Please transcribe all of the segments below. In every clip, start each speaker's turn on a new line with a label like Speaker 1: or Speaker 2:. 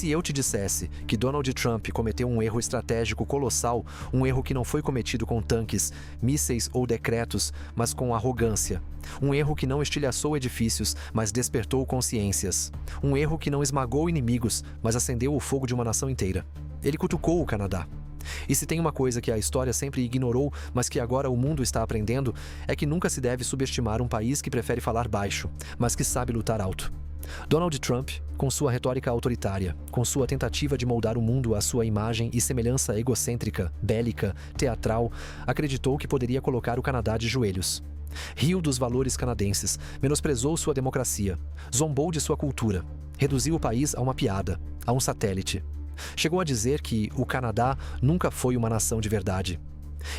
Speaker 1: se eu te dissesse que Donald Trump cometeu um erro estratégico colossal, um erro que não foi cometido com tanques, mísseis ou decretos, mas com arrogância? Um erro que não estilhaçou edifícios, mas despertou consciências. Um erro que não esmagou inimigos, mas acendeu o fogo de uma nação inteira. Ele cutucou o Canadá. E se tem uma coisa que a história sempre ignorou, mas que agora o mundo está aprendendo, é que nunca se deve subestimar um país que prefere falar baixo, mas que sabe lutar alto. Donald Trump, com sua retórica autoritária, com sua tentativa de moldar o mundo à sua imagem e semelhança egocêntrica, bélica, teatral, acreditou que poderia colocar o Canadá de joelhos. Riu dos valores canadenses, menosprezou sua democracia, zombou de sua cultura, reduziu o país a uma piada, a um satélite. Chegou a dizer que o Canadá nunca foi uma nação de verdade.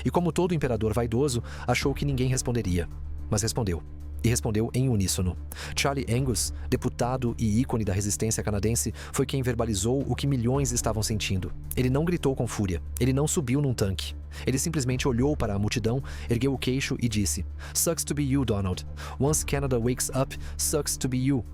Speaker 1: E como todo imperador vaidoso, achou que ninguém responderia. Mas respondeu. E respondeu em uníssono. Charlie Angus, deputado e ícone da resistência canadense, foi quem verbalizou o que milhões estavam sentindo. Ele não gritou com fúria. Ele não subiu num tanque. Ele simplesmente olhou para a multidão, ergueu o queixo e disse: "Sucks to be you, Donald. Once Canada wakes up, sucks to be you."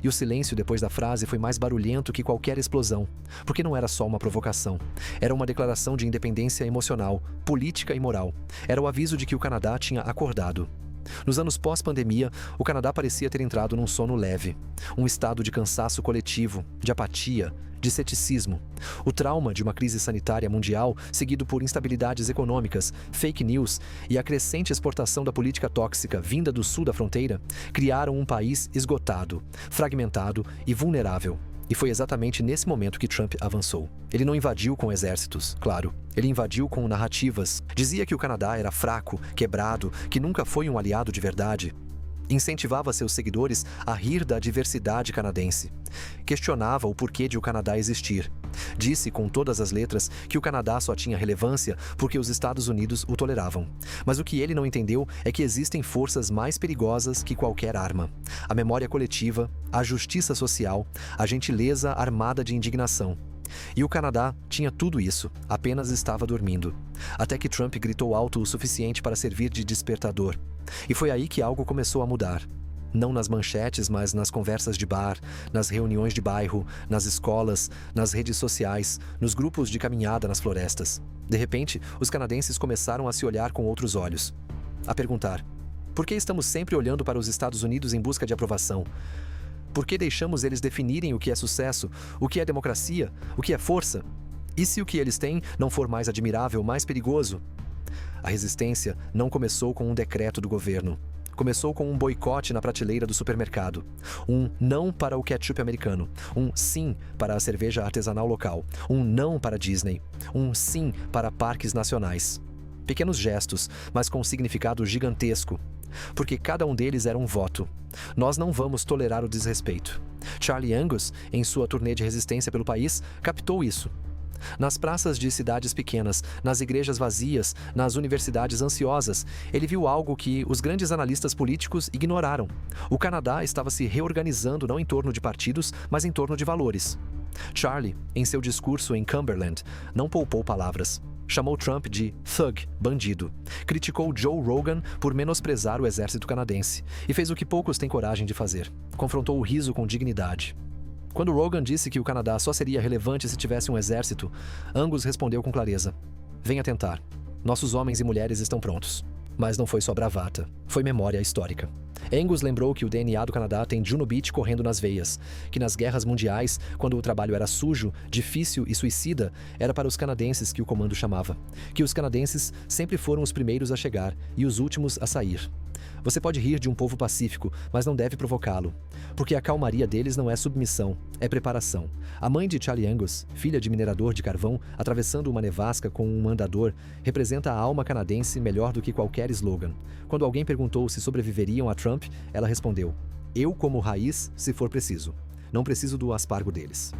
Speaker 1: E o silêncio depois da frase foi mais barulhento que qualquer explosão, porque não era só uma provocação. Era uma declaração de independência emocional, política e moral. Era o aviso de que o Canadá tinha acordado. Nos anos pós-pandemia, o Canadá parecia ter entrado num sono leve, um estado de cansaço coletivo, de apatia, de ceticismo. O trauma de uma crise sanitária mundial, seguido por instabilidades econômicas, fake news e a crescente exportação da política tóxica vinda do sul da fronteira, criaram um país esgotado, fragmentado e vulnerável. E foi exatamente nesse momento que Trump avançou. Ele não invadiu com exércitos, claro. Ele invadiu com narrativas. Dizia que o Canadá era fraco, quebrado, que nunca foi um aliado de verdade. Incentivava seus seguidores a rir da diversidade canadense. Questionava o porquê de o Canadá existir. Disse com todas as letras que o Canadá só tinha relevância porque os Estados Unidos o toleravam. Mas o que ele não entendeu é que existem forças mais perigosas que qualquer arma. A memória coletiva, a justiça social, a gentileza armada de indignação. E o Canadá tinha tudo isso, apenas estava dormindo. Até que Trump gritou alto o suficiente para servir de despertador. E foi aí que algo começou a mudar. Não nas manchetes, mas nas conversas de bar, nas reuniões de bairro, nas escolas, nas redes sociais, nos grupos de caminhada nas florestas. De repente, os canadenses começaram a se olhar com outros olhos. A perguntar: por que estamos sempre olhando para os Estados Unidos em busca de aprovação? Por que deixamos eles definirem o que é sucesso, o que é democracia, o que é força? E se o que eles têm não for mais admirável, mais perigoso? A resistência não começou com um decreto do governo. Começou com um boicote na prateleira do supermercado. Um não para o ketchup americano. Um sim para a cerveja artesanal local. Um não para Disney. Um sim para parques nacionais. Pequenos gestos, mas com um significado gigantesco. Porque cada um deles era um voto. Nós não vamos tolerar o desrespeito. Charlie Angus, em sua turnê de resistência pelo país, captou isso. Nas praças de cidades pequenas, nas igrejas vazias, nas universidades ansiosas, ele viu algo que os grandes analistas políticos ignoraram. O Canadá estava se reorganizando não em torno de partidos, mas em torno de valores. Charlie, em seu discurso em Cumberland, não poupou palavras. Chamou Trump de thug, bandido. Criticou Joe Rogan por menosprezar o exército canadense e fez o que poucos têm coragem de fazer. Confrontou o riso com dignidade. Quando Rogan disse que o Canadá só seria relevante se tivesse um exército, Angus respondeu com clareza: "Venha tentar. Nossos homens e mulheres estão prontos." Mas não foi só bravata, foi memória histórica. Angus lembrou que o DNA do Canadá tem Juno Beach correndo nas veias, que nas guerras mundiais, quando o trabalho era sujo, difícil e suicida, era para os canadenses que o comando chamava, que os canadenses sempre foram os primeiros a chegar e os últimos a sair. Você pode rir de um povo pacífico, mas não deve provocá-lo, porque a calmaria deles não é submissão, é preparação. A mãe de Charlie Angus, filha de minerador de carvão, atravessando uma nevasca com um andador, representa a alma canadense melhor do que qualquer slogan. Quando alguém perguntou se sobreviveriam a Trump, ela respondeu: "Eu como raiz, se for preciso. Não preciso do aspargo deles."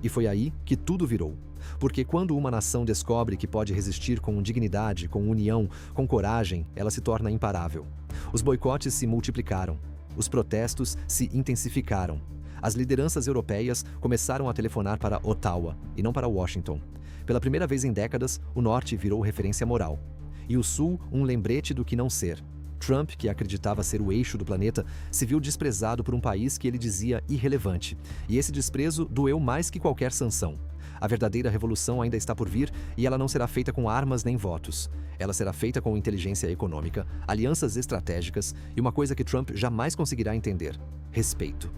Speaker 1: E foi aí que tudo virou. Porque quando uma nação descobre que pode resistir com dignidade, com união, com coragem, ela se torna imparável. Os boicotes se multiplicaram. Os protestos se intensificaram. As lideranças europeias começaram a telefonar para Ottawa e não para Washington. Pela primeira vez em décadas, o Norte virou referência moral. E o Sul um lembrete do que não ser. Trump, que acreditava ser o eixo do planeta, se viu desprezado por um país que ele dizia irrelevante. E esse desprezo doeu mais que qualquer sanção. A verdadeira revolução ainda está por vir e ela não será feita com armas nem votos. Ela será feita com inteligência econômica, alianças estratégicas e uma coisa que Trump jamais conseguirá entender: respeito.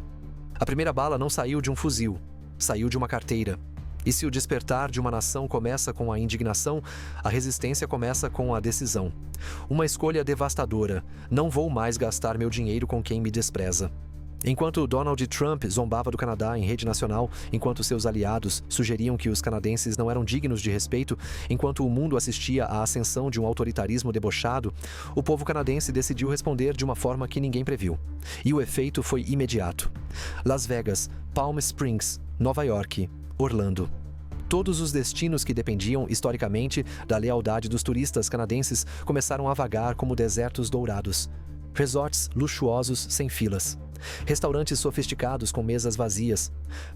Speaker 1: A primeira bala não saiu de um fuzil, saiu de uma carteira. E se o despertar de uma nação começa com a indignação, a resistência começa com a decisão. Uma escolha devastadora: não vou mais gastar meu dinheiro com quem me despreza. Enquanto Donald Trump zombava do Canadá em rede nacional, enquanto seus aliados sugeriam que os canadenses não eram dignos de respeito, enquanto o mundo assistia à ascensão de um autoritarismo debochado, o povo canadense decidiu responder de uma forma que ninguém previu. E o efeito foi imediato. Las Vegas, Palm Springs, Nova York, Orlando. Todos os destinos que dependiam, historicamente, da lealdade dos turistas canadenses começaram a vagar como desertos dourados. Resorts luxuosos sem filas. Restaurantes sofisticados com mesas vazias.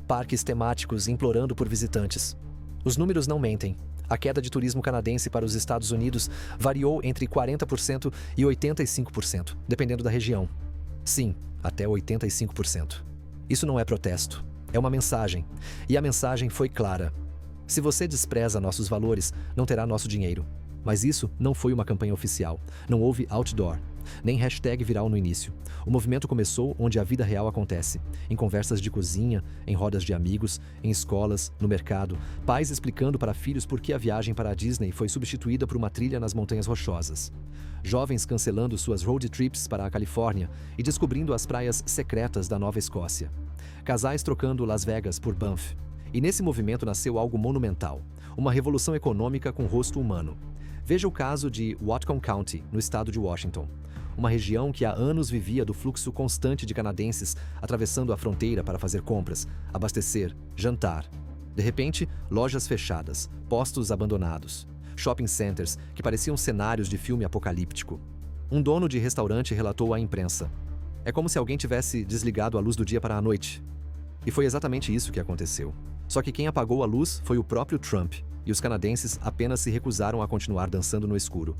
Speaker 1: Parques temáticos implorando por visitantes. Os números não mentem. A queda de turismo canadense para os Estados Unidos variou entre 40% e 85%, dependendo da região. Sim, até 85%. Isso não é protesto. É uma mensagem. E a mensagem foi clara. Se você despreza nossos valores, não terá nosso dinheiro. Mas isso não foi uma campanha oficial. Não houve outdoor, nem hashtag viral no início. O movimento começou onde a vida real acontece. Em conversas de cozinha, em rodas de amigos, em escolas, no mercado. Pais explicando para filhos por que a viagem para a Disney foi substituída por uma trilha nas Montanhas Rochosas. Jovens cancelando suas road trips para a Califórnia e descobrindo as praias secretas da Nova Escócia. Casais trocando Las Vegas por Banff. E nesse movimento nasceu algo monumental, uma revolução econômica com rosto humano. Veja o caso de Whatcom County, no estado de Washington. Uma região que há anos vivia do fluxo constante de canadenses atravessando a fronteira para fazer compras, abastecer, jantar. De repente, lojas fechadas, postos abandonados, shopping centers que pareciam cenários de filme apocalíptico. Um dono de restaurante relatou à imprensa: "É como se alguém tivesse desligado a luz do dia para a noite." E foi exatamente isso que aconteceu. Só que quem apagou a luz foi o próprio Trump, e os canadenses apenas se recusaram a continuar dançando no escuro.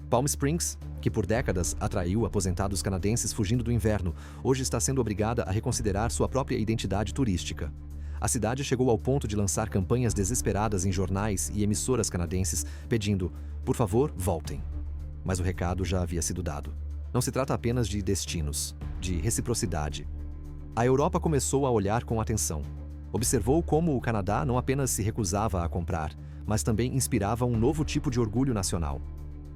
Speaker 1: Palm Springs, que por décadas atraiu aposentados canadenses fugindo do inverno, hoje está sendo obrigada a reconsiderar sua própria identidade turística. A cidade chegou ao ponto de lançar campanhas desesperadas em jornais e emissoras canadenses, pedindo: "Por favor, voltem." Mas o recado já havia sido dado. Não se trata apenas de destinos, de reciprocidade. A Europa começou a olhar com atenção. Observou como o Canadá não apenas se recusava a comprar, mas também inspirava um novo tipo de orgulho nacional.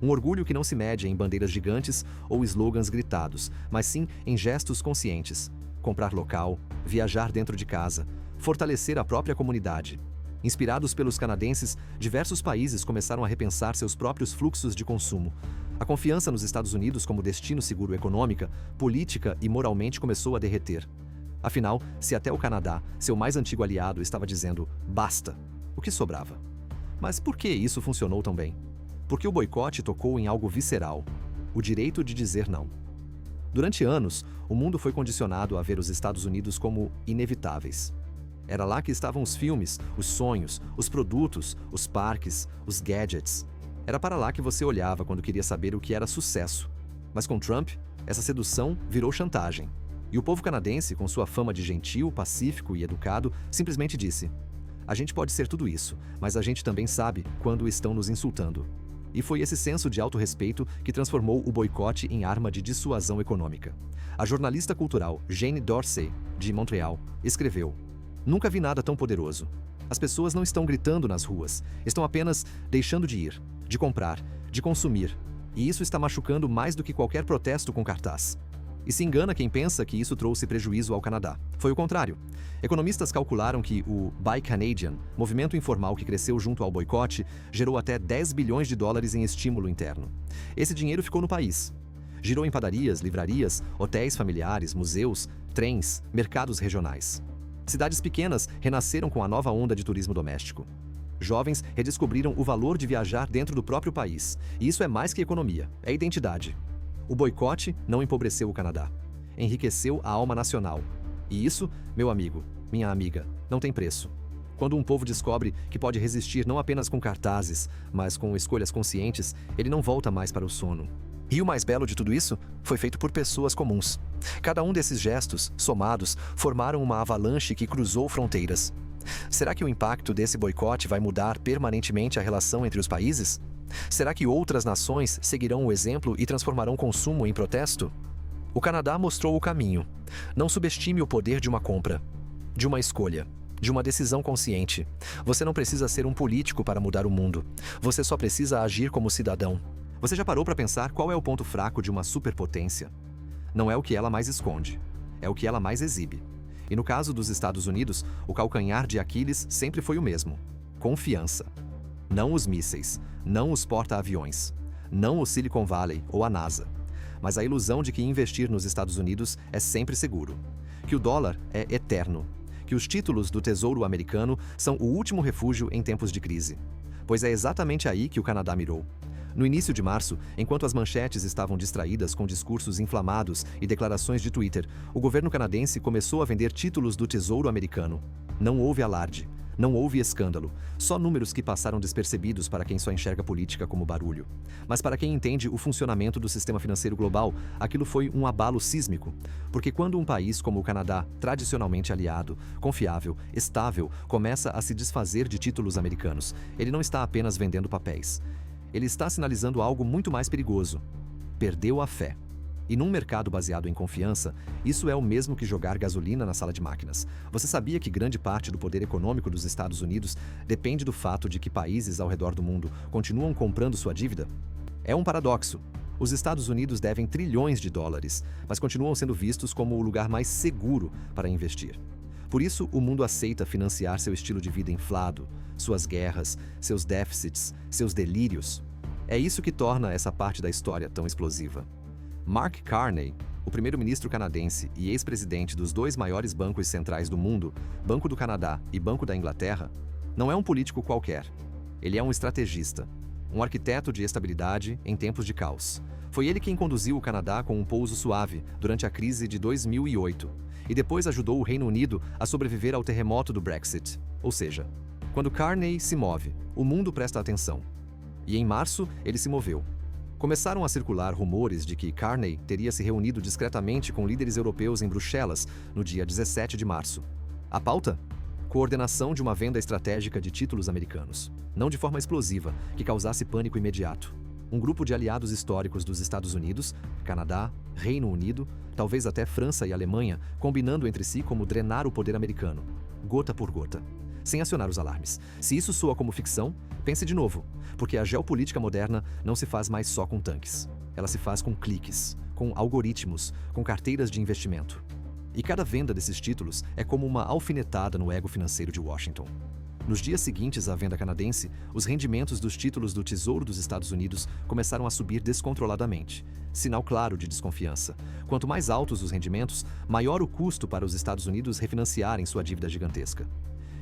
Speaker 1: Um orgulho que não se mede em bandeiras gigantes ou slogans gritados, mas sim em gestos conscientes. Comprar local, viajar dentro de casa, fortalecer a própria comunidade. Inspirados pelos canadenses, diversos países começaram a repensar seus próprios fluxos de consumo. A confiança nos Estados Unidos como destino seguro econômica, política e moralmente começou a derreter. Afinal, se até o Canadá, seu mais antigo aliado, estava dizendo "basta", o que sobrava? Mas por que isso funcionou tão bem? Porque o boicote tocou em algo visceral: o direito de dizer não. Durante anos, o mundo foi condicionado a ver os Estados Unidos como inevitáveis. Era lá que estavam os filmes, os sonhos, os produtos, os parques, os gadgets. Era para lá que você olhava quando queria saber o que era sucesso. Mas com Trump, essa sedução virou chantagem. E o povo canadense, com sua fama de gentil, pacífico e educado, simplesmente disse: "A gente pode ser tudo isso, mas a gente também sabe quando estão nos insultando." E foi esse senso de autorrespeito que transformou o boicote em arma de dissuasão econômica. A jornalista cultural Jane Dorsey, de Montreal, escreveu: "Nunca vi nada tão poderoso. As pessoas não estão gritando nas ruas, estão apenas deixando de ir, de comprar, de consumir. E isso está machucando mais do que qualquer protesto com cartaz." E se engana quem pensa que isso trouxe prejuízo ao Canadá. Foi o contrário. Economistas calcularam que o Buy Canadian, movimento informal que cresceu junto ao boicote, gerou até 10 bilhões de dólares em estímulo interno. Esse dinheiro ficou no país. Girou em padarias, livrarias, hotéis familiares, museus, trens, mercados regionais. Cidades pequenas renasceram com a nova onda de turismo doméstico. Jovens redescobriram o valor de viajar dentro do próprio país. E isso é mais que economia, é identidade. O boicote não empobreceu o Canadá. Enriqueceu a alma nacional. E isso, meu amigo, minha amiga, não tem preço. Quando um povo descobre que pode resistir não apenas com cartazes, mas com escolhas conscientes, ele não volta mais para o sono. E o mais belo de tudo isso foi feito por pessoas comuns. Cada um desses gestos, somados, formaram uma avalanche que cruzou fronteiras. Será que o impacto desse boicote vai mudar permanentemente a relação entre os países? Será que outras nações seguirão o exemplo e transformarão consumo em protesto? O Canadá mostrou o caminho. Não subestime o poder de uma compra, de uma escolha, de uma decisão consciente. Você não precisa ser um político para mudar o mundo. Você só precisa agir como cidadão. Você já parou para pensar qual é o ponto fraco de uma superpotência? Não é o que ela mais esconde, é o que ela mais exibe. E no caso dos Estados Unidos, o calcanhar de Aquiles sempre foi o mesmo: confiança. Não os mísseis, não os porta-aviões, não o Silicon Valley ou a NASA, mas a ilusão de que investir nos Estados Unidos é sempre seguro, que o dólar é eterno, que os títulos do Tesouro Americano são o último refúgio em tempos de crise. Pois é exatamente aí que o Canadá mirou. No início de março, enquanto as manchetes estavam distraídas com discursos inflamados e declarações de Twitter, o governo canadense começou a vender títulos do Tesouro Americano. Não houve alarde, não houve escândalo, só números que passaram despercebidos para quem só enxerga política como barulho. Mas para quem entende o funcionamento do sistema financeiro global, aquilo foi um abalo sísmico. Porque quando um país como o Canadá, tradicionalmente aliado, confiável, estável, começa a se desfazer de títulos americanos, ele não está apenas vendendo papéis. Ele está sinalizando algo muito mais perigoso. Perdeu a fé. E num mercado baseado em confiança, isso é o mesmo que jogar gasolina na sala de máquinas. Você sabia que grande parte do poder econômico dos Estados Unidos depende do fato de que países ao redor do mundo continuam comprando sua dívida? É um paradoxo. Os Estados Unidos devem trilhões de dólares, mas continuam sendo vistos como o lugar mais seguro para investir. Por isso, o mundo aceita financiar seu estilo de vida inflado, suas guerras, seus déficits, seus delírios. É isso que torna essa parte da história tão explosiva. Mark Carney, o primeiro-ministro canadense e ex-presidente dos dois maiores bancos centrais do mundo, Banco do Canadá e Banco da Inglaterra, não é um político qualquer. Ele é um estrategista, um arquiteto de estabilidade em tempos de caos. Foi ele quem conduziu o Canadá com um pouso suave durante a crise de 2008 e depois ajudou o Reino Unido a sobreviver ao terremoto do Brexit. Ou seja, quando Carney se move, o mundo presta atenção. E em março, ele se moveu. Começaram a circular rumores de que Carney teria se reunido discretamente com líderes europeus em Bruxelas no dia 17 de março. A pauta? Coordenação de uma venda estratégica de títulos americanos. Não de forma explosiva, que causasse pânico imediato. Um grupo de aliados históricos dos Estados Unidos, Canadá, Reino Unido, talvez até França e Alemanha, combinando entre si como drenar o poder americano, gota por gota, sem acionar os alarmes. Se isso soa como ficção, pense de novo, porque a geopolítica moderna não se faz mais só com tanques. Ela se faz com cliques, com algoritmos, com carteiras de investimento. E cada venda desses títulos é como uma alfinetada no ego financeiro de Washington. Nos dias seguintes à venda canadense, os rendimentos dos títulos do Tesouro dos Estados Unidos começaram a subir descontroladamente. Sinal claro de desconfiança. Quanto mais altos os rendimentos, maior o custo para os Estados Unidos refinanciarem sua dívida gigantesca.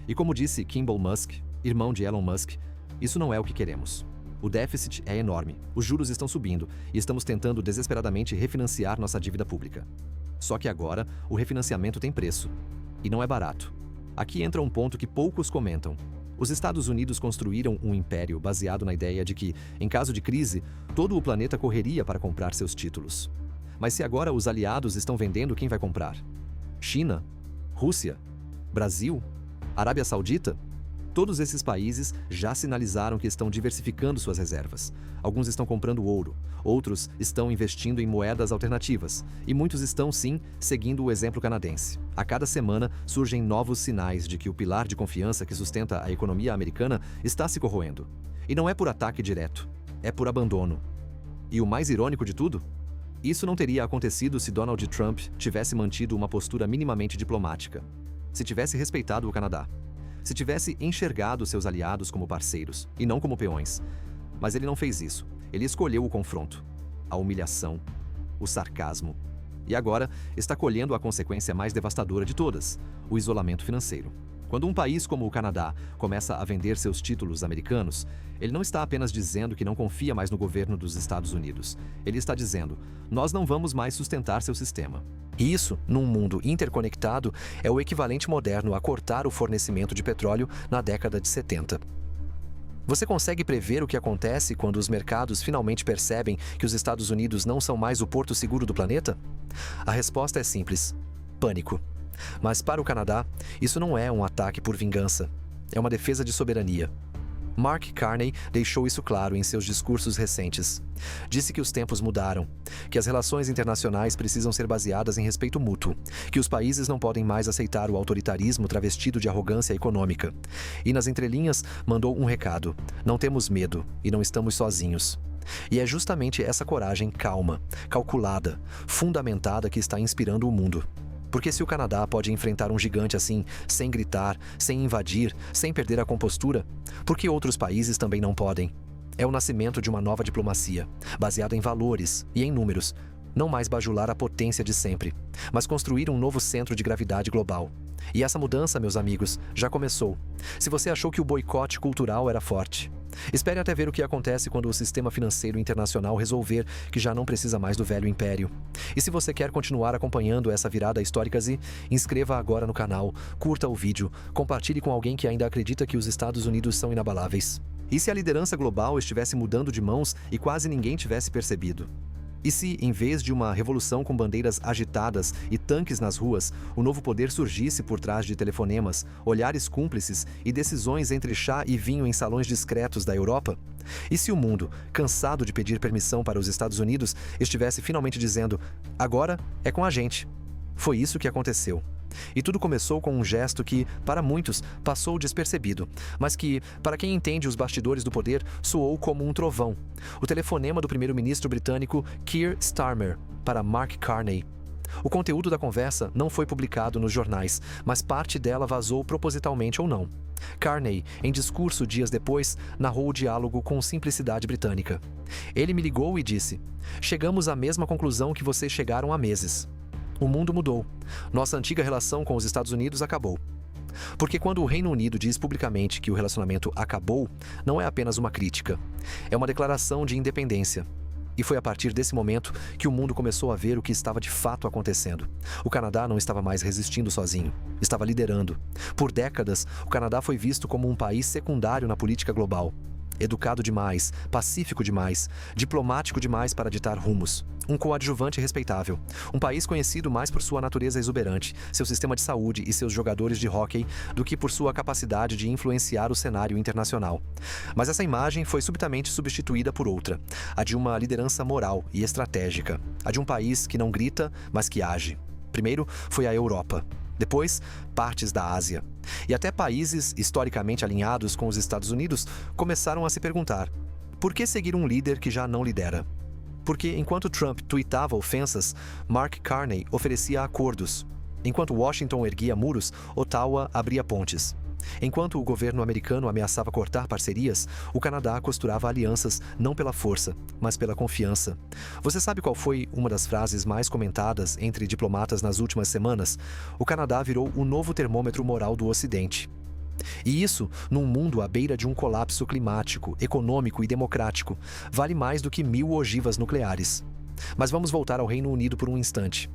Speaker 1: E como disse Kimball Musk, irmão de Elon Musk, isso não é o que queremos. O déficit é enorme, os juros estão subindo e estamos tentando desesperadamente refinanciar nossa dívida pública. Só que agora, o refinanciamento tem preço. E não é barato. Aqui entra um ponto que poucos comentam. Os Estados Unidos construíram um império baseado na ideia de que, em caso de crise, todo o planeta correria para comprar seus títulos. Mas se agora os aliados estão vendendo, quem vai comprar? China? Rússia? Brasil? Arábia Saudita? Todos esses países já sinalizaram que estão diversificando suas reservas. Alguns estão comprando ouro, outros estão investindo em moedas alternativas, e muitos estão, sim, seguindo o exemplo canadense. A cada semana surgem novos sinais de que o pilar de confiança que sustenta a economia americana está se corroendo. E não é por ataque direto, é por abandono. E o mais irônico de tudo? Isso não teria acontecido se Donald Trump tivesse mantido uma postura minimamente diplomática, se tivesse respeitado o Canadá, se tivesse enxergado seus aliados como parceiros e não como peões. Mas ele não fez isso. Ele escolheu o confronto, a humilhação, o sarcasmo. E agora está colhendo a consequência mais devastadora de todas, o isolamento financeiro. Quando um país como o Canadá começa a vender seus títulos americanos, ele não está apenas dizendo que não confia mais no governo dos Estados Unidos. Ele está dizendo, nós não vamos mais sustentar seu sistema. E isso, num mundo interconectado, é o equivalente moderno a cortar o fornecimento de petróleo na década de 70. Você consegue prever o que acontece quando os mercados finalmente percebem que os Estados Unidos não são mais o porto seguro do planeta? A resposta é simples: pânico. Mas para o Canadá, isso não é um ataque por vingança. É uma defesa de soberania. Mark Carney deixou isso claro em seus discursos recentes. Disse que os tempos mudaram, que as relações internacionais precisam ser baseadas em respeito mútuo, que os países não podem mais aceitar o autoritarismo travestido de arrogância econômica. E nas entrelinhas mandou um recado: não temos medo e não estamos sozinhos. E é justamente essa coragem calma, calculada, fundamentada que está inspirando o mundo. Porque se o Canadá pode enfrentar um gigante assim, sem gritar, sem invadir, sem perder a compostura, por que outros países também não podem? É o nascimento de uma nova diplomacia, baseada em valores e em números. Não mais bajular a potência de sempre, mas construir um novo centro de gravidade global. E essa mudança, meus amigos, já começou. Se você achou que o boicote cultural era forte, espere até ver o que acontece quando o sistema financeiro internacional resolver que já não precisa mais do velho império. E se você quer continuar acompanhando essa virada histórica, inscreva agora no canal, curta o vídeo, compartilhe com alguém que ainda acredita que os Estados Unidos são inabaláveis. E se a liderança global estivesse mudando de mãos e quase ninguém tivesse percebido? E se, em vez de uma revolução com bandeiras agitadas e tanques nas ruas, o novo poder surgisse por trás de telefonemas, olhares cúmplices e decisões entre chá e vinho em salões discretos da Europa? E se o mundo, cansado de pedir permissão para os Estados Unidos, estivesse finalmente dizendo: agora é com a gente? Foi isso que aconteceu. E tudo começou com um gesto que, para muitos, passou despercebido, mas que, para quem entende os bastidores do poder, soou como um trovão. O telefonema do primeiro-ministro britânico Keir Starmer para Mark Carney. O conteúdo da conversa não foi publicado nos jornais, mas parte dela vazou propositalmente ou não. Carney, em discurso dias depois, narrou o diálogo com simplicidade britânica. Ele me ligou e disse: chegamos à mesma conclusão que vocês chegaram há meses. O mundo mudou. Nossa antiga relação com os Estados Unidos acabou. Porque quando o Reino Unido diz publicamente que o relacionamento acabou, não é apenas uma crítica. É uma declaração de independência. E foi a partir desse momento que o mundo começou a ver o que estava de fato acontecendo. O Canadá não estava mais resistindo sozinho. Estava liderando. Por décadas, o Canadá foi visto como um país secundário na política global. Educado demais, pacífico demais, diplomático demais para ditar rumos. Um coadjuvante respeitável. Um país conhecido mais por sua natureza exuberante, seu sistema de saúde e seus jogadores de hóquei do que por sua capacidade de influenciar o cenário internacional. Mas essa imagem foi subitamente substituída por outra, a de uma liderança moral e estratégica, a de um país que não grita, mas que age. Primeiro foi a Europa. Depois, partes da Ásia. E até países historicamente alinhados com os Estados Unidos começaram a se perguntar: por que seguir um líder que já não lidera? Porque enquanto Trump tuitava ofensas, Mark Carney oferecia acordos. Enquanto Washington erguia muros, Ottawa abria pontes. Enquanto o governo americano ameaçava cortar parcerias, o Canadá costurava alianças não pela força, mas pela confiança. Você sabe qual foi uma das frases mais comentadas entre diplomatas nas últimas semanas? O Canadá virou o novo termômetro moral do Ocidente. E isso, num mundo à beira de um colapso climático, econômico e democrático, vale mais do que 1000 ogivas nucleares. Mas vamos voltar ao Reino Unido por um instante.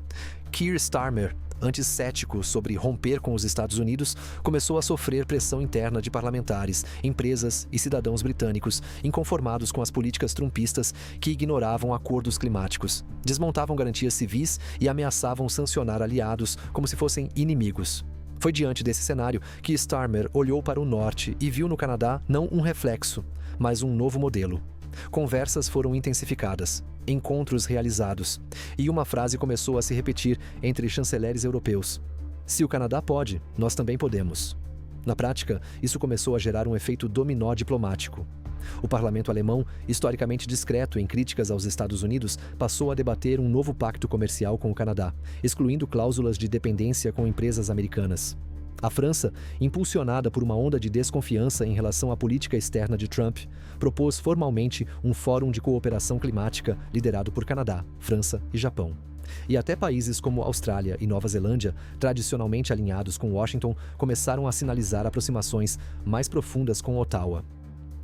Speaker 1: Keir Starmer, antes cético sobre romper com os Estados Unidos, começou a sofrer pressão interna de parlamentares, empresas e cidadãos britânicos inconformados com as políticas trumpistas que ignoravam acordos climáticos, desmontavam garantias civis e ameaçavam sancionar aliados como se fossem inimigos. Foi diante desse cenário que Starmer olhou para o norte e viu no Canadá não um reflexo, mas um novo modelo. Conversas foram intensificadas, encontros realizados, e uma frase começou a se repetir entre chanceleres europeus: se o Canadá pode, nós também podemos. Na prática, isso começou a gerar um efeito dominó diplomático. O parlamento alemão, historicamente discreto em críticas aos Estados Unidos, passou a debater um novo pacto comercial com o Canadá, excluindo cláusulas de dependência com empresas americanas. A França, impulsionada por uma onda de desconfiança em relação à política externa de Trump, propôs formalmente um fórum de cooperação climática liderado por Canadá, França e Japão. E até países como Austrália e Nova Zelândia, tradicionalmente alinhados com Washington, começaram a sinalizar aproximações mais profundas com Ottawa.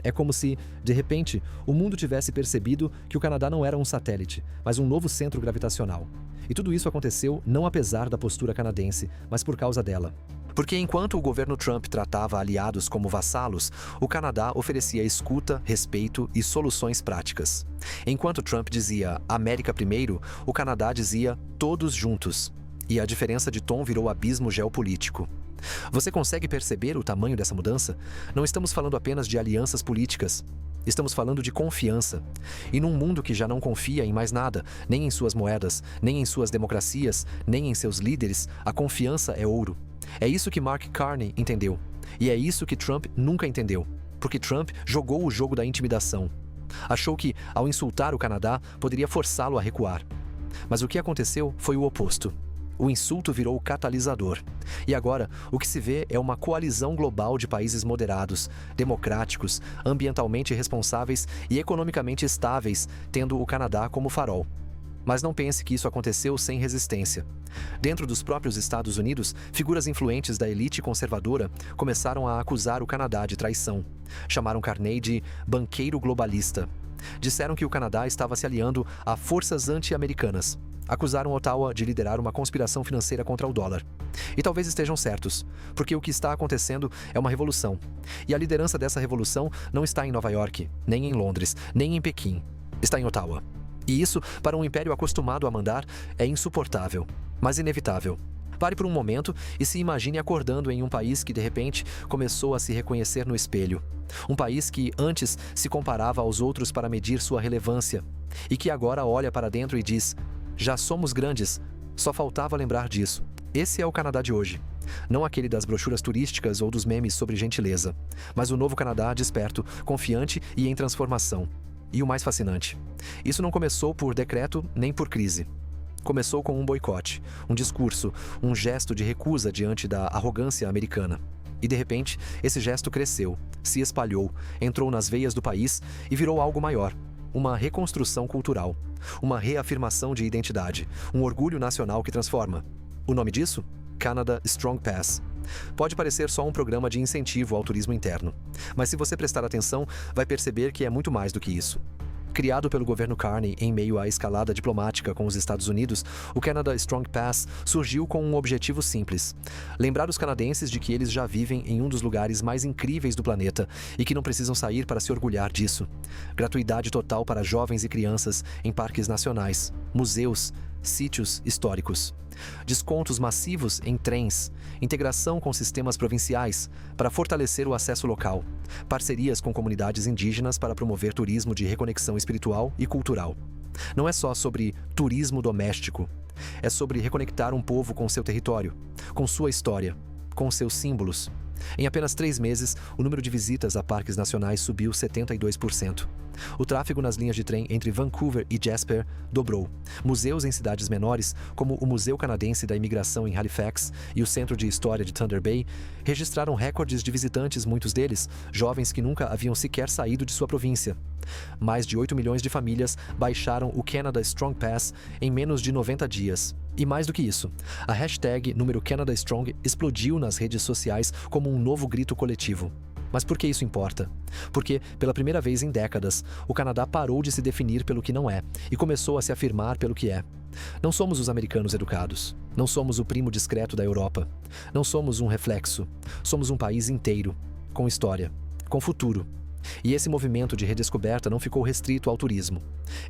Speaker 1: É como se, de repente, o mundo tivesse percebido que o Canadá não era um satélite, mas um novo centro gravitacional. E tudo isso aconteceu não apesar da postura canadense, mas por causa dela. Porque enquanto o governo Trump tratava aliados como vassalos, o Canadá oferecia escuta, respeito e soluções práticas. Enquanto Trump dizia América primeiro, o Canadá dizia todos juntos. E a diferença de tom virou abismo geopolítico. Você consegue perceber o tamanho dessa mudança? Não estamos falando apenas de alianças políticas. Estamos falando de confiança. E num mundo que já não confia em mais nada, nem em suas moedas, nem em suas democracias, nem em seus líderes, a confiança é ouro. É isso que Mark Carney entendeu. E é isso que Trump nunca entendeu. Porque Trump jogou o jogo da intimidação. Achou que, ao insultar o Canadá, poderia forçá-lo a recuar. Mas o que aconteceu foi o oposto. O insulto virou o catalisador. E agora, o que se vê é uma coalizão global de países moderados, democráticos, ambientalmente responsáveis e economicamente estáveis, tendo o Canadá como farol. Mas não pense que isso aconteceu sem resistência. Dentro dos próprios Estados Unidos, figuras influentes da elite conservadora começaram a acusar o Canadá de traição. Chamaram Carney de banqueiro globalista. Disseram que o Canadá estava se aliando a forças anti-americanas. Acusaram Ottawa de liderar uma conspiração financeira contra o dólar. E talvez estejam certos, porque o que está acontecendo é uma revolução. E a liderança dessa revolução não está em Nova York, nem em Londres, nem em Pequim. Está em Ottawa. E isso, para um império acostumado a mandar, é insuportável, mas inevitável. Pare por um momento e se imagine acordando em um país que, de repente, começou a se reconhecer no espelho. Um país que, antes, se comparava aos outros para medir sua relevância. E que agora olha para dentro e diz: já somos grandes, só faltava lembrar disso. Esse é o Canadá de hoje. Não aquele das brochuras turísticas ou dos memes sobre gentileza, mas o novo Canadá desperto, confiante e em transformação. E o mais fascinante: isso não começou por decreto nem por crise. Começou com um boicote, um discurso, um gesto de recusa diante da arrogância americana. E de repente, esse gesto cresceu, se espalhou, entrou nas veias do país e virou algo maior. Uma reconstrução cultural, uma reafirmação de identidade, um orgulho nacional que transforma. O nome disso? Canada Strong Pass. Pode parecer só um programa de incentivo ao turismo interno, mas se você prestar atenção, vai perceber que é muito mais do que isso. Criado pelo governo Carney em meio à escalada diplomática com os Estados Unidos, o Canada Strong Pass surgiu com um objetivo simples: lembrar os canadenses de que eles já vivem em um dos lugares mais incríveis do planeta e que não precisam sair para se orgulhar disso. Gratuidade total para jovens e crianças em parques nacionais, museus, sítios históricos. Descontos massivos em trens, integração com sistemas provinciais para fortalecer o acesso local, parcerias com comunidades indígenas para promover turismo de reconexão espiritual e cultural. Não é só sobre turismo doméstico, é sobre reconectar um povo com seu território, com sua história, com seus símbolos. Em apenas 3 meses, o número de visitas a parques nacionais subiu 72%. O tráfego nas linhas de trem entre Vancouver e Jasper dobrou. Museus em cidades menores, como o Museu Canadense da Imigração em Halifax e o Centro de História de Thunder Bay, registraram recordes de visitantes, muitos deles jovens que nunca haviam sequer saído de sua província. Mais de 8 milhões de famílias baixaram o Canada Strong Pass em menos de 90 dias. E mais do que isso, a hashtag #CanadaStrong explodiu nas redes sociais como um novo grito coletivo. Mas por que isso importa? Porque, pela primeira vez em décadas, o Canadá parou de se definir pelo que não é e começou a se afirmar pelo que é. Não somos os americanos educados. Não somos o primo discreto da Europa. Não somos um reflexo. Somos um país inteiro, com história, com futuro. E esse movimento de redescoberta não ficou restrito ao turismo.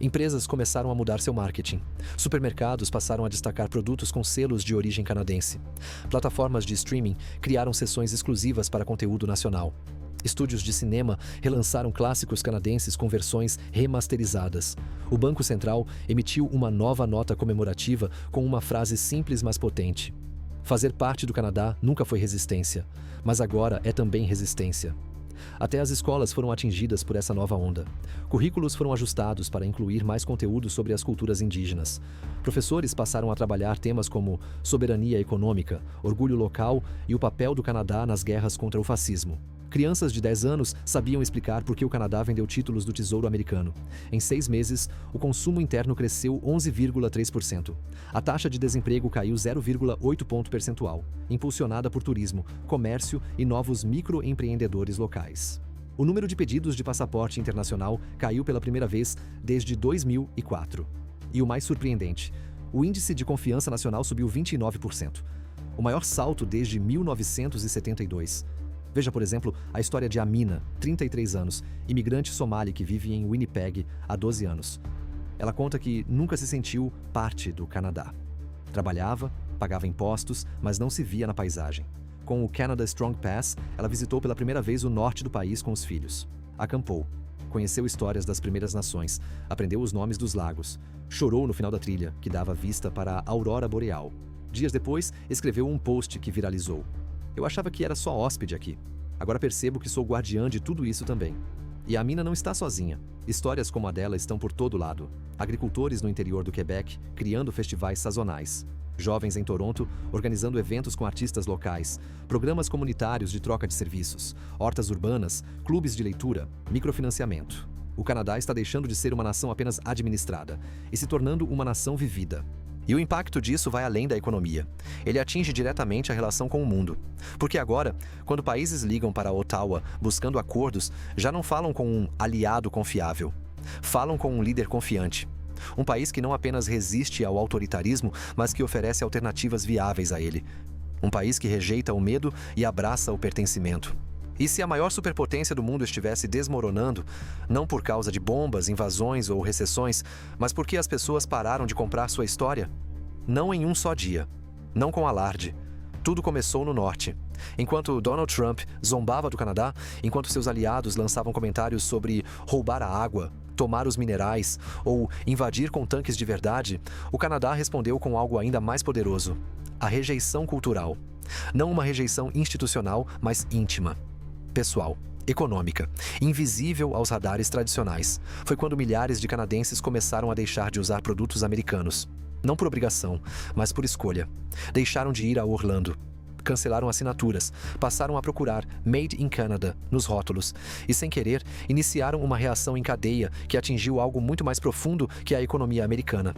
Speaker 1: Empresas começaram a mudar seu marketing. Supermercados passaram a destacar produtos com selos de origem canadense. Plataformas de streaming criaram seções exclusivas para conteúdo nacional. Estúdios de cinema relançaram clássicos canadenses com versões remasterizadas. O Banco Central emitiu uma nova nota comemorativa com uma frase simples mas potente: fazer parte do Canadá nunca foi resistência, mas agora é também resistência. Até as escolas foram atingidas por essa nova onda. Currículos foram ajustados para incluir mais conteúdo sobre as culturas indígenas. Professores passaram a trabalhar temas como soberania econômica, orgulho local e o papel do Canadá nas guerras contra o fascismo. Crianças de 10 anos sabiam explicar por que o Canadá vendeu títulos do Tesouro Americano. Em 6 meses, o consumo interno cresceu 11,3%. A taxa de desemprego caiu 0,8 ponto percentual, impulsionada por turismo, comércio e novos microempreendedores locais. O número de pedidos de passaporte internacional caiu pela primeira vez desde 2004. E o mais surpreendente, o índice de confiança nacional subiu 29%. o maior salto desde 1972. Veja, por exemplo, a história de Amina, 33 anos, imigrante somali que vive em Winnipeg há 12 anos. Ela conta que nunca se sentiu parte do Canadá. Trabalhava, pagava impostos, mas não se via na paisagem. Com o Canada Strong Pass, ela visitou pela primeira vez o norte do país com os filhos. Acampou, conheceu histórias das primeiras nações, aprendeu os nomes dos lagos, chorou no final da trilha, que dava vista para a aurora boreal. Dias depois, escreveu um post que viralizou. Eu achava que era só hóspede aqui. Agora percebo que sou guardiã de tudo isso também. E a Amina não está sozinha. Histórias como a dela estão por todo lado. Agricultores no interior do Quebec, criando festivais sazonais. Jovens em Toronto, organizando eventos com artistas locais. Programas comunitários de troca de serviços. Hortas urbanas, clubes de leitura, microfinanciamento. O Canadá está deixando de ser uma nação apenas administrada e se tornando uma nação vivida. E o impacto disso vai além da economia. Ele atinge diretamente a relação com o mundo. Porque agora, quando países ligam para Ottawa buscando acordos, já não falam com um aliado confiável. Falam com um líder confiante. Um país que não apenas resiste ao autoritarismo, mas que oferece alternativas viáveis a ele. Um país que rejeita o medo e abraça o pertencimento. E se a maior superpotência do mundo estivesse desmoronando, não por causa de bombas, invasões ou recessões, mas porque as pessoas pararam de comprar sua história? Não em um só dia. Não com alarde. Tudo começou no norte. Enquanto Donald Trump zombava do Canadá, enquanto seus aliados lançavam comentários sobre roubar a água, tomar os minerais ou invadir com tanques de verdade, o Canadá respondeu com algo ainda mais poderoso: a rejeição cultural. Não uma rejeição institucional, mas íntima. Pessoal, econômica, invisível aos radares tradicionais. Foi quando milhares de canadenses começaram a deixar de usar produtos americanos. Não por obrigação, mas por escolha. Deixaram de ir a Orlando. Cancelaram assinaturas, passaram a procurar Made in Canada nos rótulos e, sem querer, iniciaram uma reação em cadeia que atingiu algo muito mais profundo que a economia americana: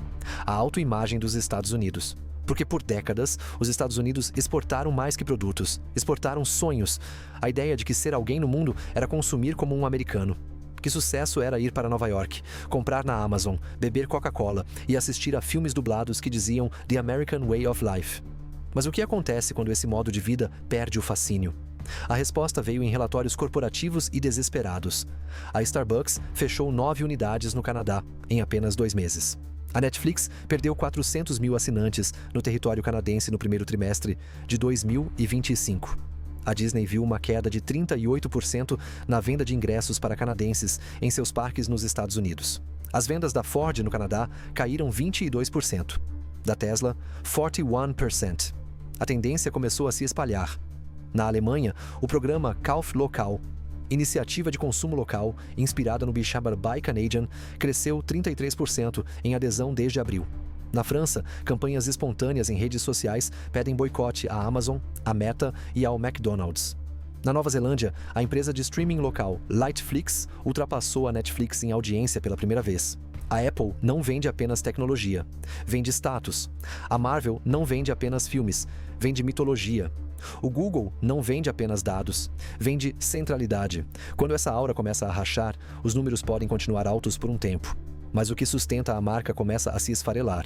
Speaker 1: a autoimagem dos Estados Unidos. Porque por décadas, os Estados Unidos exportaram mais que produtos, exportaram sonhos. A ideia de que ser alguém no mundo era consumir como um americano. Que sucesso era ir para Nova York, comprar na Amazon, beber Coca-Cola e assistir a filmes dublados que diziam The American Way of Life. Mas o que acontece quando esse modo de vida perde o fascínio? A resposta veio em relatórios corporativos e desesperados. A Starbucks fechou 9 unidades no Canadá em apenas 2 meses. A Netflix perdeu 400 mil assinantes no território canadense no primeiro trimestre de 2025. A Disney viu uma queda de 38% na venda de ingressos para canadenses em seus parques nos Estados Unidos. As vendas da Ford no Canadá caíram 22%. Da Tesla, 41%. A tendência começou a se espalhar. Na Alemanha, o programa Kauf Lokal, iniciativa de consumo local, inspirada no Bechaber Buy Canadian, cresceu 33% em adesão desde abril. Na França, campanhas espontâneas em redes sociais pedem boicote à Amazon, à Meta e ao McDonald's. Na Nova Zelândia, a empresa de streaming local Lightflix ultrapassou a Netflix em audiência pela primeira vez. A Apple não vende apenas tecnologia, vende status. A Marvel não vende apenas filmes, vende mitologia. O Google não vende apenas dados, vende centralidade. Quando essa aura começa a rachar, os números podem continuar altos por um tempo, mas o que sustenta a marca começa a se esfarelar.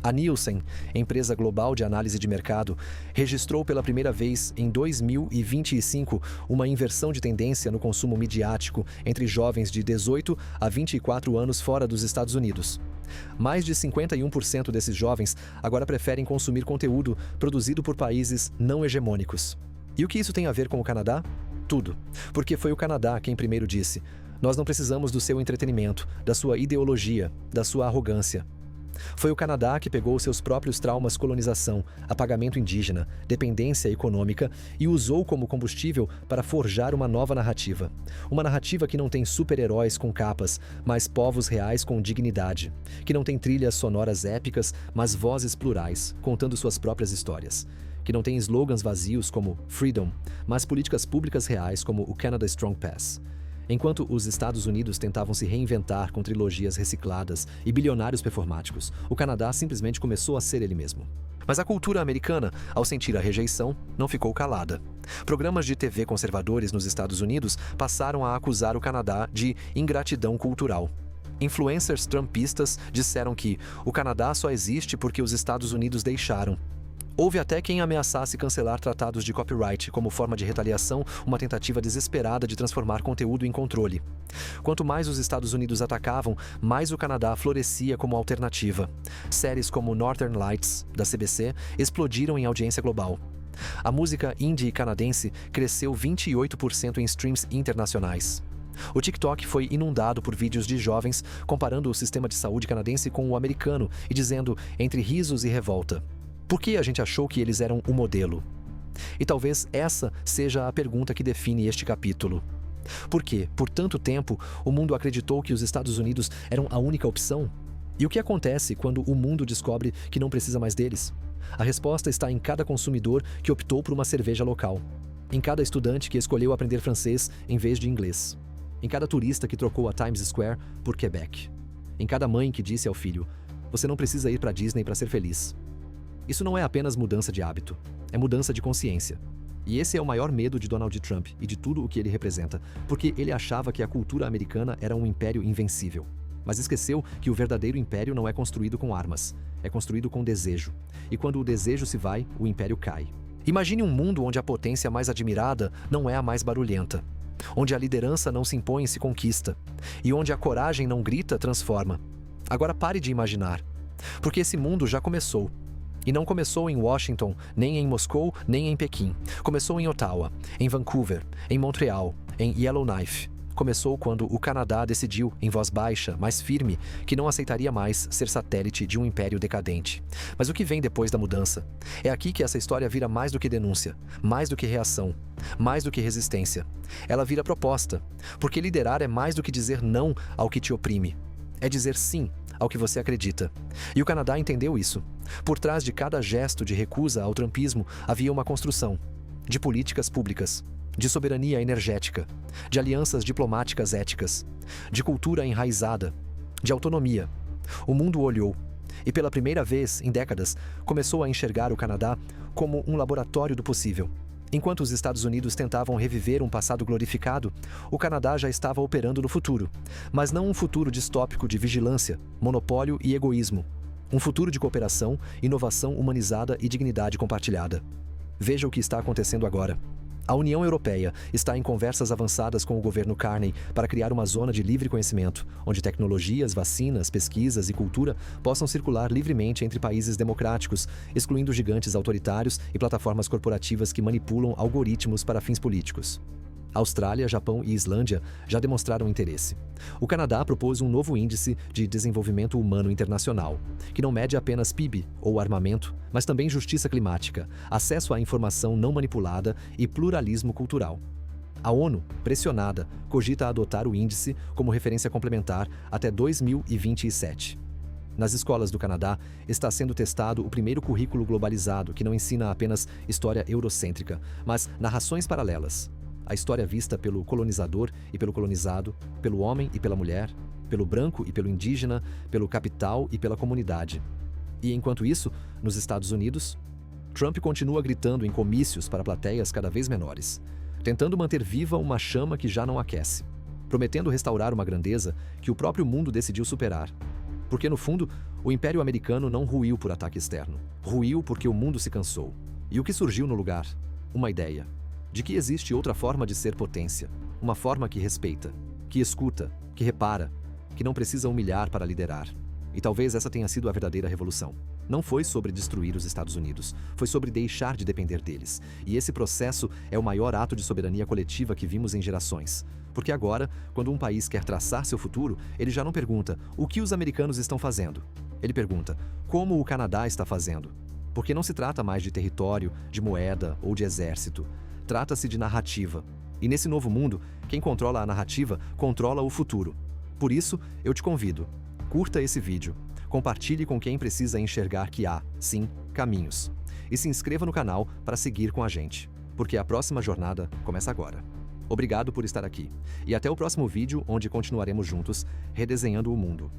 Speaker 1: A Nielsen, empresa global de análise de mercado, registrou pela primeira vez em 2025 uma inversão de tendência no consumo midiático entre jovens de 18 a 24 anos fora dos Estados Unidos. Mais de 51% desses jovens agora preferem consumir conteúdo produzido por países não hegemônicos. E o que isso tem a ver com o Canadá? Tudo. Porque foi o Canadá quem primeiro disse: nós não precisamos do seu entretenimento, da sua ideologia, da sua arrogância. Foi o Canadá que pegou seus próprios traumas colonização, apagamento indígena, dependência econômica e usou como combustível para forjar uma nova narrativa. Uma narrativa que não tem super-heróis com capas, mas povos reais com dignidade. Que não tem trilhas sonoras épicas, mas vozes plurais, contando suas próprias histórias. Que não tem slogans vazios como Freedom, mas políticas públicas reais como o Canada Strong Pass. Enquanto os Estados Unidos tentavam se reinventar com trilogias recicladas e bilionários performáticos, o Canadá simplesmente começou a ser ele mesmo. Mas a cultura americana, ao sentir a rejeição, não ficou calada. Programas de TV conservadores nos Estados Unidos passaram a acusar o Canadá de ingratidão cultural. Influencers trumpistas disseram que o Canadá só existe porque os Estados Unidos deixaram. Houve até quem ameaçasse cancelar tratados de copyright como forma de retaliação, uma tentativa desesperada de transformar conteúdo em controle. Quanto mais os Estados Unidos atacavam, mais o Canadá florescia como alternativa. Séries como Northern Lights, da CBC, explodiram em audiência global. A música indie canadense cresceu 28% em streams internacionais. O TikTok foi inundado por vídeos de jovens comparando o sistema de saúde canadense com o americano e dizendo, entre risos e revolta: por que a gente achou que eles eram o modelo? E talvez essa seja a pergunta que define este capítulo. Por que, por tanto tempo, o mundo acreditou que os Estados Unidos eram a única opção? E o que acontece quando o mundo descobre que não precisa mais deles? A resposta está em cada consumidor que optou por uma cerveja local, em cada estudante que escolheu aprender francês em vez de inglês, em cada turista que trocou a Times Square por Quebec, em cada mãe que disse ao filho: você não precisa ir para Disney para ser feliz. Isso não é apenas mudança de hábito, é mudança de consciência. E esse é o maior medo de Donald Trump e de tudo o que ele representa, porque ele achava que a cultura americana era um império invencível. Mas esqueceu que o verdadeiro império não é construído com armas, é construído com desejo. E quando o desejo se vai, o império cai. Imagine um mundo onde a potência mais admirada não é a mais barulhenta, onde a liderança não se impõe e se conquista, e onde a coragem não grita, transforma. Agora pare de imaginar, porque esse mundo já começou. E não começou em Washington, nem em Moscou, nem em Pequim. Começou em Ottawa, em Vancouver, em Montreal, em Yellowknife. Começou quando o Canadá decidiu, em voz baixa, mas firme, que não aceitaria mais ser satélite de um império decadente. Mas o que vem depois da mudança? É aqui que essa história vira mais do que denúncia, mais do que reação, mais do que resistência. Ela vira proposta, porque liderar é mais do que dizer não ao que te oprime. É dizer sim ao que você acredita. E o Canadá entendeu isso. Por trás de cada gesto de recusa ao trumpismo havia uma construção de políticas públicas, de soberania energética, de alianças diplomáticas éticas, de cultura enraizada, de autonomia. O mundo olhou e, pela primeira vez em décadas, começou a enxergar o Canadá como um laboratório do possível. Enquanto os Estados Unidos tentavam reviver um passado glorificado, o Canadá já estava operando no futuro, mas não um futuro distópico de vigilância, monopólio e egoísmo. Um futuro de cooperação, inovação humanizada e dignidade compartilhada. Veja o que está acontecendo agora. A União Europeia está em conversas avançadas com o governo Carney para criar uma zona de livre conhecimento, onde tecnologias, vacinas, pesquisas e cultura possam circular livremente entre países democráticos, excluindo gigantes autoritários e plataformas corporativas que manipulam algoritmos para fins políticos. Austrália, Japão e Islândia já demonstraram interesse. O Canadá propôs um novo índice de desenvolvimento humano internacional, que não mede apenas PIB ou armamento, mas também justiça climática, acesso à informação não manipulada e pluralismo cultural. A ONU, pressionada, cogita adotar o índice como referência complementar até 2027. Nas escolas do Canadá, está sendo testado o primeiro currículo globalizado que não ensina apenas história eurocêntrica, mas narrações paralelas. A história vista pelo colonizador e pelo colonizado, pelo homem e pela mulher, pelo branco e pelo indígena, pelo capital e pela comunidade. E enquanto isso, nos Estados Unidos, Trump continua gritando em comícios para plateias cada vez menores, tentando manter viva uma chama que já não aquece, prometendo restaurar uma grandeza que o próprio mundo decidiu superar. Porque, no fundo, o Império Americano não ruiu por ataque externo. Ruiu porque o mundo se cansou. E o que surgiu no lugar? Uma ideia de que existe outra forma de ser potência, uma forma que respeita, que escuta, que repara, que não precisa humilhar para liderar. E talvez essa tenha sido a verdadeira revolução. Não foi sobre destruir os Estados Unidos, foi sobre deixar de depender deles. E esse processo é o maior ato de soberania coletiva que vimos em gerações. Porque agora, quando um país quer traçar seu futuro, ele já não pergunta o que os americanos estão fazendo. Ele pergunta como o Canadá está fazendo. Porque não se trata mais de território, de moeda ou de exército. Trata-se de narrativa. E nesse novo mundo, quem controla a narrativa, controla o futuro. Por isso, eu te convido, curta esse vídeo, compartilhe com quem precisa enxergar que há, sim, caminhos. E se inscreva no canal para seguir com a gente, porque a próxima jornada começa agora. Obrigado por estar aqui. E até o próximo vídeo, onde continuaremos juntos, redesenhando o mundo.